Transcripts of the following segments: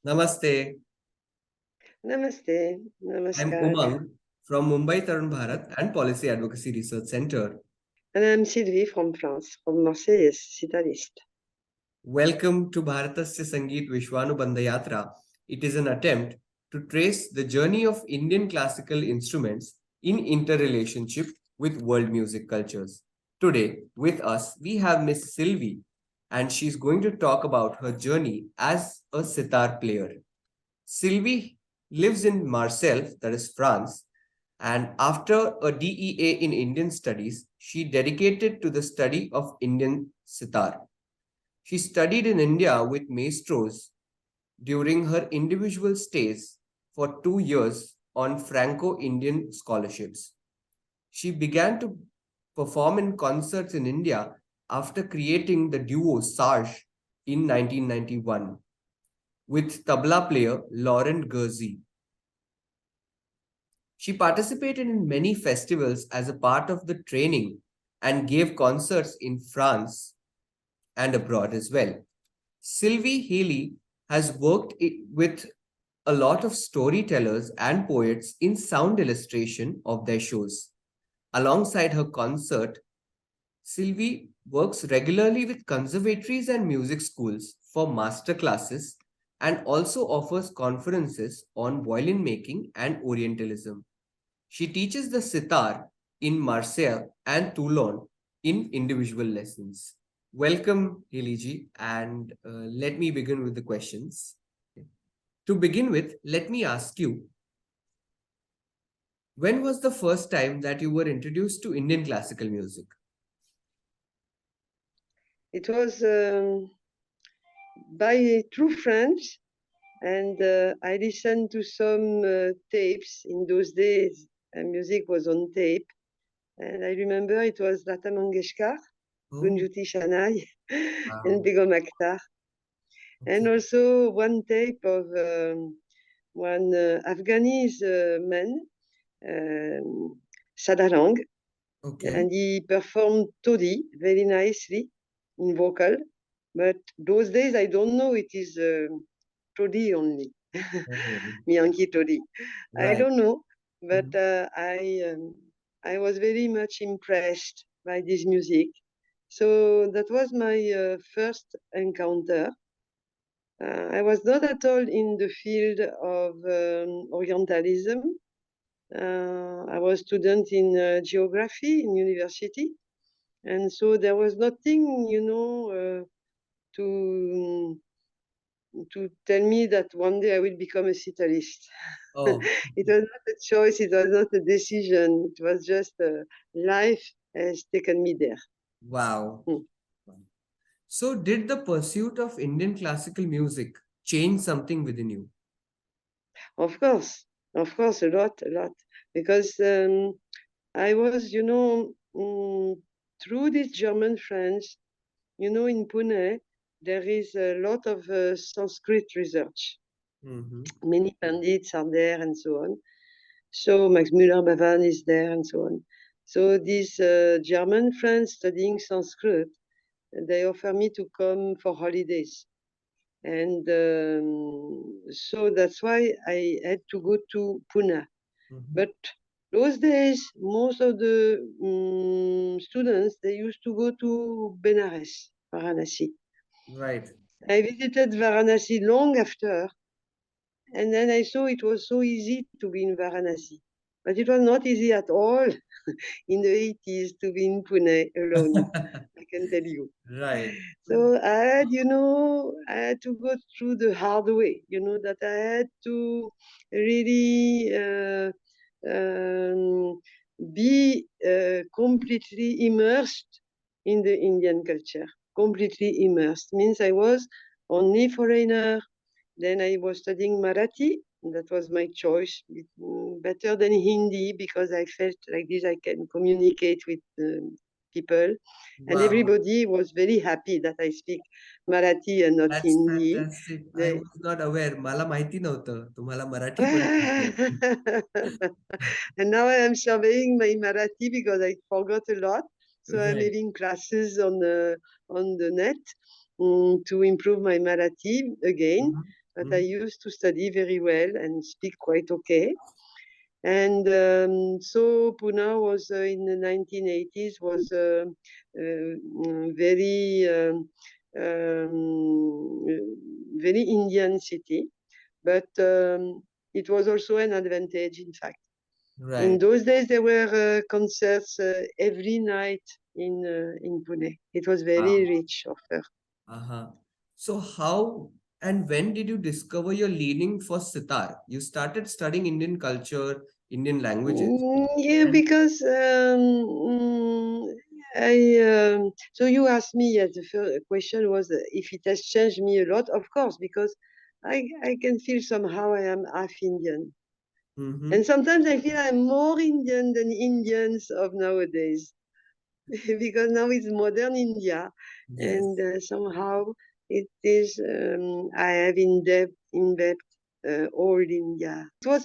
Namaste. Namaste. I'm Namaskar. Umang from Mumbai Tarun Bharat and Policy Advocacy Research Centre. And I'm Sylvie from France, from Marseille, sitarist. Welcome to Bharatasya Sangeet Vishwanubandh Yatra. It is an attempt to trace the journey of Indian classical instruments in interrelationship with world music cultures. Today, with us, we have Miss Sylvie, and she's going to talk about her journey as a sitar player. Sylvie lives in Marseille, that is France, and after a DEA in Indian studies, she dedicated to the study of Indian sitar. She studied in India with maestros during her individual stays for 2 years on Franco-Indian scholarships. She began to perform in concerts in India after creating the duo Sarge in 1991 with tabla player Laurent Gurzy. She participated in many festivals as a part of the training and gave concerts in France and abroad as well. Sylvie Heily has worked with a lot of storytellers and poets in sound illustration of their shows. Alongside her concert, Sylvie works regularly with conservatories and music schools for master classes and also offers conferences on violin making and Orientalism. She teaches the sitar in Marseille and Toulon in individual lessons. Welcome, Hiliji, and let me begin with the questions. To begin with, let me ask you, when was the first time that you were introduced to Indian classical music? It was by true friends, and I listened to some tapes in those days. Music was on tape, and I remember it was Lata Mangeshkar, Gunjuti Shanai, and Begum Akhtar. And also one tape of one Afghanese man, Sadarang, and he performed Todi very nicely in vocal. But those days, I don't know it is Todi only, Miyanki Todi. Right. I don't know, but I was very much impressed by this music. So that was my first encounter. I was not at all in the field of Orientalism. I was student in geography in university, and so there was nothing, to tell me that one day I will become a sitarist. Oh. It was not a choice, it was not a decision, it was just life has taken me there. Wow. So, did the pursuit of Indian classical music change something within you? Of course, a lot, because I was, through these German friends, in Pune, there is a lot of Sanskrit research. Many pandits are there and so on. So Max Müller-Bhavan is there and so on. So these German friends studying Sanskrit, they offer me to come for holidays. And so that's why I had to go to Pune. But those days, most of the students, they used to go to Benares, Varanasi. Right. I visited Varanasi long after, and then I saw it was so easy to be in Varanasi. But it was not easy at all in the 80s to be in Pune alone, I can tell you. Right. So I had to go through the hard way, that I had to really be completely immersed in the Indian culture. Completely immersed means I was only foreigner. Then I was studying Marathi. That was my choice, better than Hindi, because I felt like this I can communicate with people. And everybody was very happy that I speak Marathi and not That's Hindi. fantastic. I was not aware. मला माहिती नव्हतं तुम्हाला मराठी पण And now I am surveying my Marathi because I forgot a lot. So I'm Right. having classes on the net to improve my Marathi again. but I used to study very well and speak quite okay. And so Pune was in the 1980s was very very Indian city, but it was also an advantage, in fact. Right. In those days, there were concerts every night in Pune. It was very rich offer. So how and when did you discover your leaning for sitar? You started studying Indian culture, Indian languages. Yeah, because so you asked me, yes, the first question was if it has changed me a lot. Of course, because I can feel somehow I am half Indian. And sometimes I feel I'm more Indian than Indians of nowadays. Because now it's modern India, and somehow it is. I have in depth old India. It was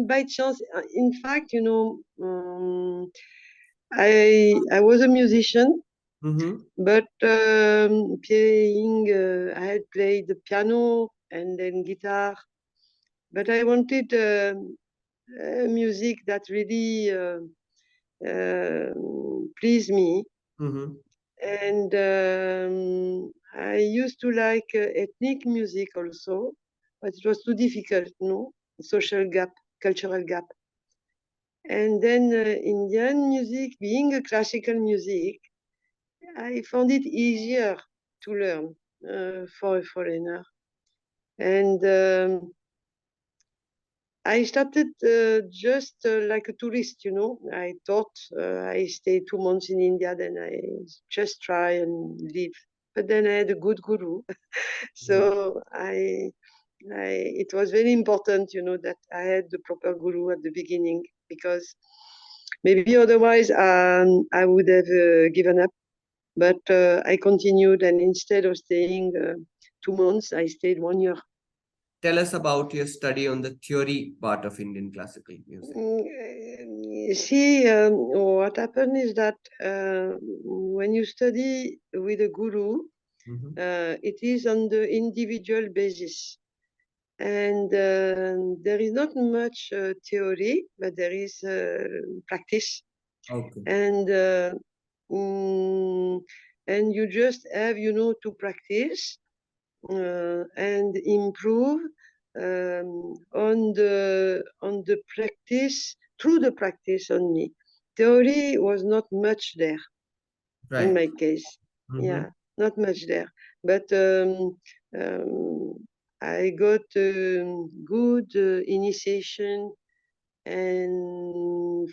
by chance. In fact, I was a musician, but playing. I had played the piano and then guitar, but I wanted music that really pleased me. And I used to like ethnic music also, but it was too difficult, no? Social gap, cultural gap. And then Indian music, being a classical music, I found it easier to learn for a foreigner. And I started just like a tourist, I thought I stayed 2 months in India, then I just try and live. But then I had a good guru. So it was very important, that I had the proper guru at the beginning, because maybe otherwise I would have given up. But I continued, and instead of staying 2 months, I stayed 1 year. Tell us about your study on the theory part of Indian classical music. See, what happened is that when you study with a guru, it is on the individual basis. And there is not much theory, but there is practice. Okay. And you just have, to practice and improve on the practice, through the practice only. Theory was not much there, in my case. Yeah, not much there. But I got good initiation and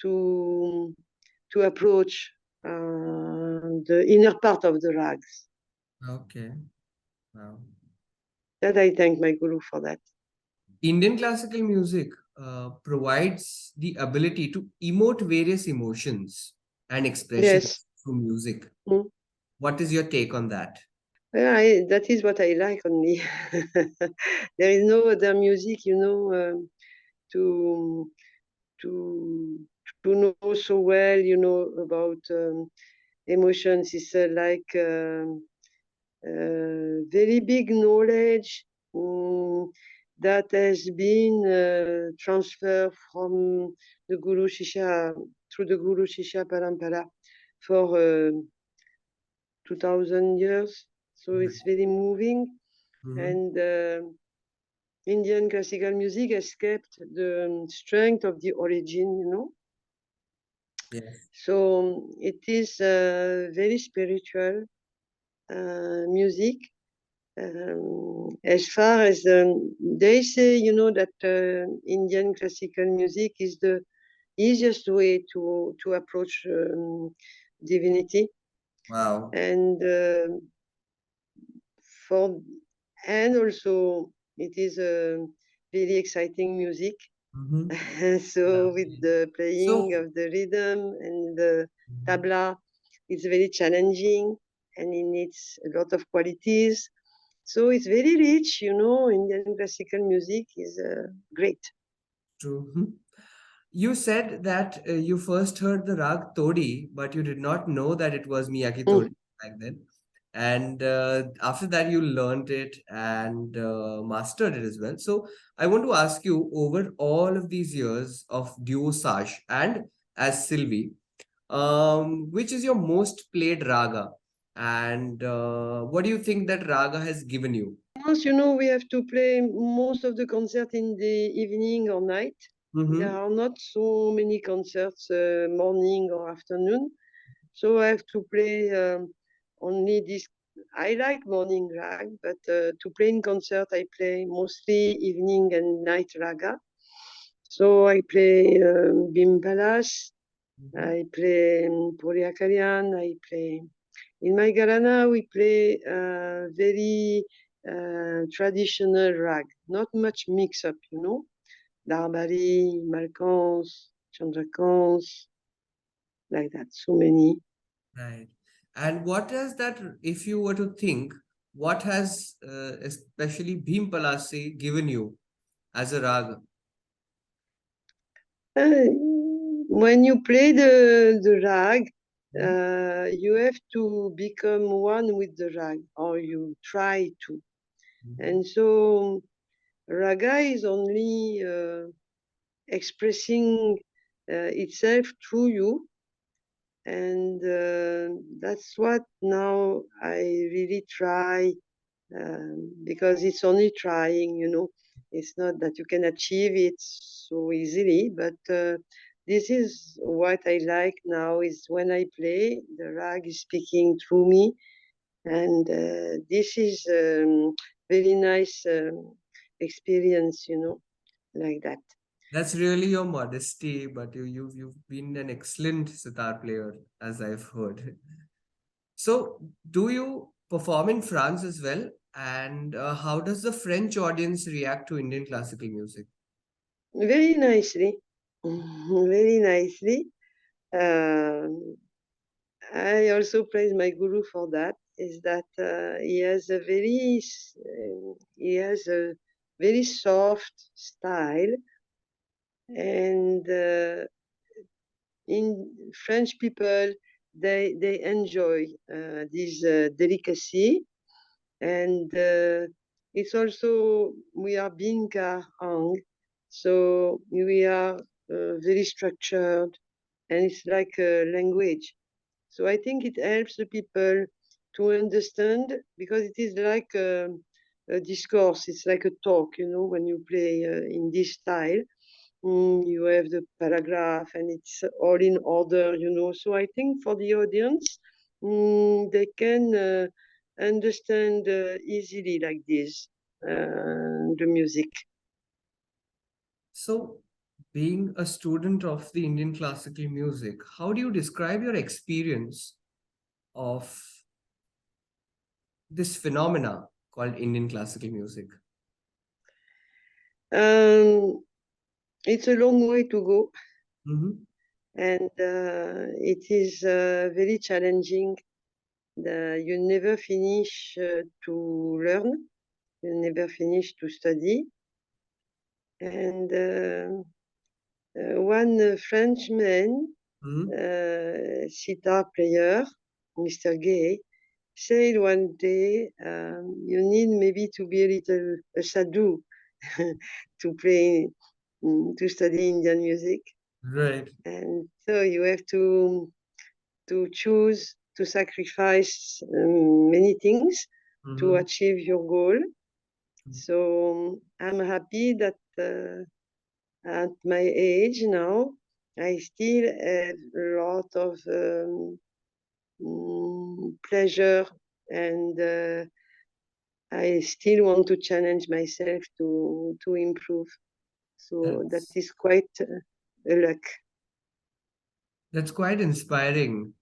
to approach the inner part of the rags. Okay. Wow. That I thank my guru for that. Indian classical music provides the ability to emote various emotions and expressions through music. What is your take on that? Well, that is what I like only. There is no other music, to know so well, about emotions. It's like very big knowledge that has been transferred from the Guru Shishya, through the Guru Shishya Parampara for 2000 years. So it's very moving. And Indian classical music has kept the strength of the origin, Yes. So it is very spiritual music. As far as they say, that Indian classical music is the easiest way to approach divinity. Wow. And also it is a very exciting music. So with the playing of the rhythm and the tabla, it's very challenging and it needs a lot of qualities. So it's very rich, Indian classical music is great. True. You said that you first heard the rag Todi, but you did not know that it was Miyagi Todi back then. And after that, you learned it and mastered it as well. So I want to ask you, over all of these years of duo Sash and as Sylvie, which is your most played raga? And what do you think that raga has given you? Once, we have to play most of the concert in the evening or night. There are not so many concerts morning or afternoon. So I have to play only this. I like morning rag, but to play in concert, I play mostly evening and night raga. So I play Bimbalas, I play Polyakarian, I play. In my Garana, we play very traditional rag, not much mix-up, Darbari, Malkans, Chandrakans, like that, so many. Right. And what has that, if you were to think, what has especially Bhim Palasi given you as a raga? When you play the rag, you have to become one with the rag, or you try to. And so raga is only expressing itself through you. And that's what now I really try, because it's only trying, It's not that you can achieve it so easily, but this is what I like now, is when I play, the rag is speaking through me. And this is very nice experience, like that. That's really your modesty, but you've been an excellent sitar player, as I've heard. So, do you perform in France as well? And how does the French audience react to Indian classical music? Very nicely, very nicely. I also praise my guru for that. Is that he has a very soft style, and in French people they enjoy this delicacy, and it's also, we are Binka Hang, so we are very structured, and it's like a language. So I think it helps the people to understand, because it is like a discourse. It's like a talk, when you play in this style. You have the paragraph and it's all in order, So I think for the audience, they can understand easily like this, the music. So, being a student of the Indian classical music, how do you describe your experience of this phenomena called Indian classical music? It's a long way to go. Mm-hmm. And it is very challenging. You never finish to learn, you never finish to study. And one Frenchman, sitar player, Mr. Gay, said one day, you need maybe to be a little sadhu to play, to study Indian music. Right. And so you have to choose to sacrifice many things to achieve your goal. So I'm happy that at my age now, I still have a lot of pleasure, and I still want to challenge myself to improve. So that is quite a luck. That's quite inspiring.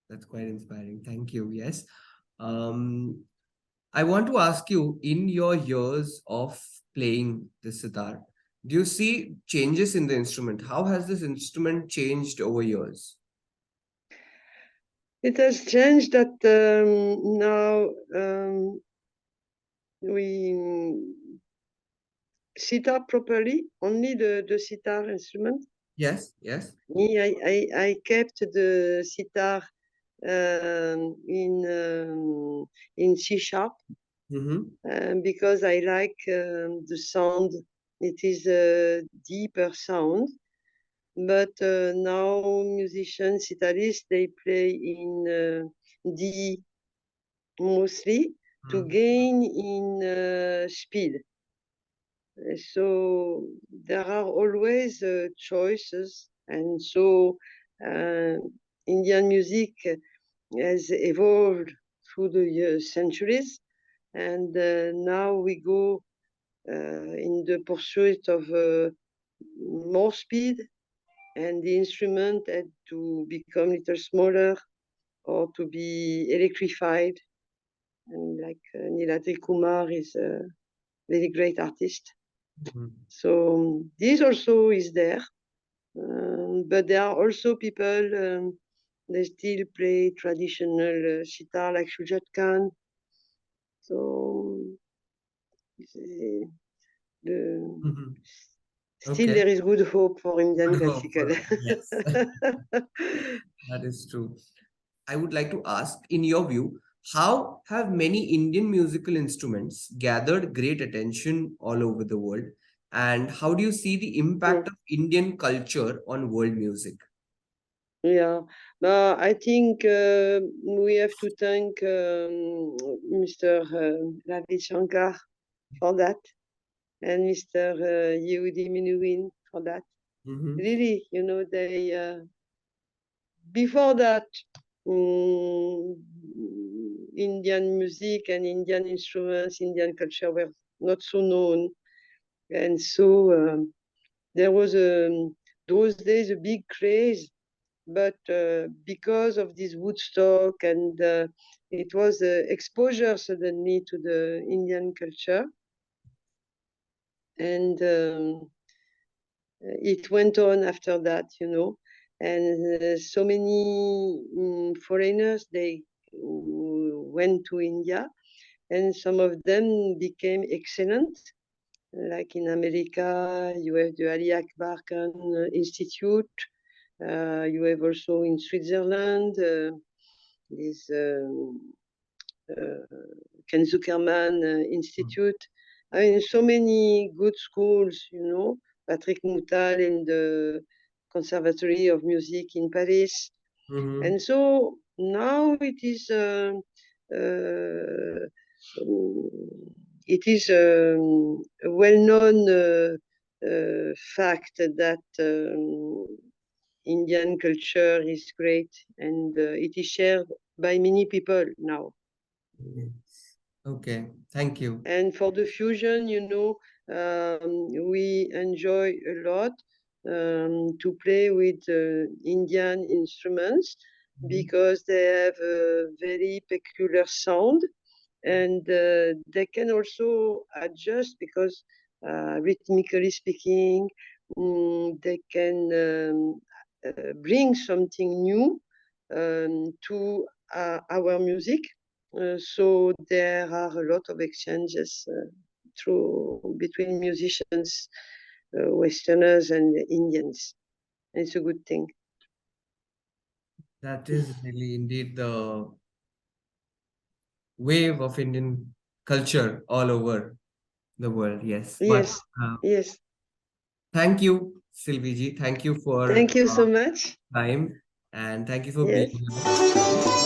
That's quite inspiring. Thank you. Yes. I want to ask you, in your years of playing the sitar, do you see changes in the instrument? How has this instrument changed over years? It has changed that now we sitar properly, only the sitar instrument. Yes, yes. I kept the sitar in in C sharp, because I like the sound. It is a deeper sound. But now musicians, guitarists, they play in D mostly to gain in speed. So there are always choices, and so Indian music has evolved through the centuries, and now we go in the pursuit of more speed, and the instrument had to become a little smaller or to be electrified. And like Niladri Kumar is a very great artist. So this also is there. But there are also people, they still play traditional sitar like Shujat Khan. So still there is good hope for Indian classical. Yes. That is true. I would like to ask, in your view, how have many Indian musical instruments gathered great attention all over the world? And how do you see the impact of Indian culture on world music? Yeah, I think we have to thank Mr. Ravi Shankar for that, and Mr. Yehudi Menuhin for that. Really, you know, they before that, Indian music and Indian instruments, Indian culture were not so known, and so there was those days a big craze. But because of this Woodstock, and it was exposure suddenly to the Indian culture, and it went on after that, you know, and so many foreigners, they went to India, and some of them became excellent. Like in America, you have the Ali Akbar Khan Institute. You have also in Switzerland this Ken Zuckerman Institute. I mean, so many good schools, you know, Patrick Moutal in the Conservatory of Music in Paris. And so now it is a well-known fact that Indian culture is great, and it is shared by many people now. Okay, thank you. And for the fusion, you know, we enjoy a lot to play with Indian instruments because they have a very peculiar sound, and they can also adjust because rhythmically speaking, they can bring something new to our music. So there are a lot of exchanges between musicians, Westerners and Indians. It's a good thing. That is really indeed the wave of Indian culture all over the world. Yes. Yes. But, yes. Thank you, Sylvie ji. Thank you for so much. time, and thank you for Yes. being here.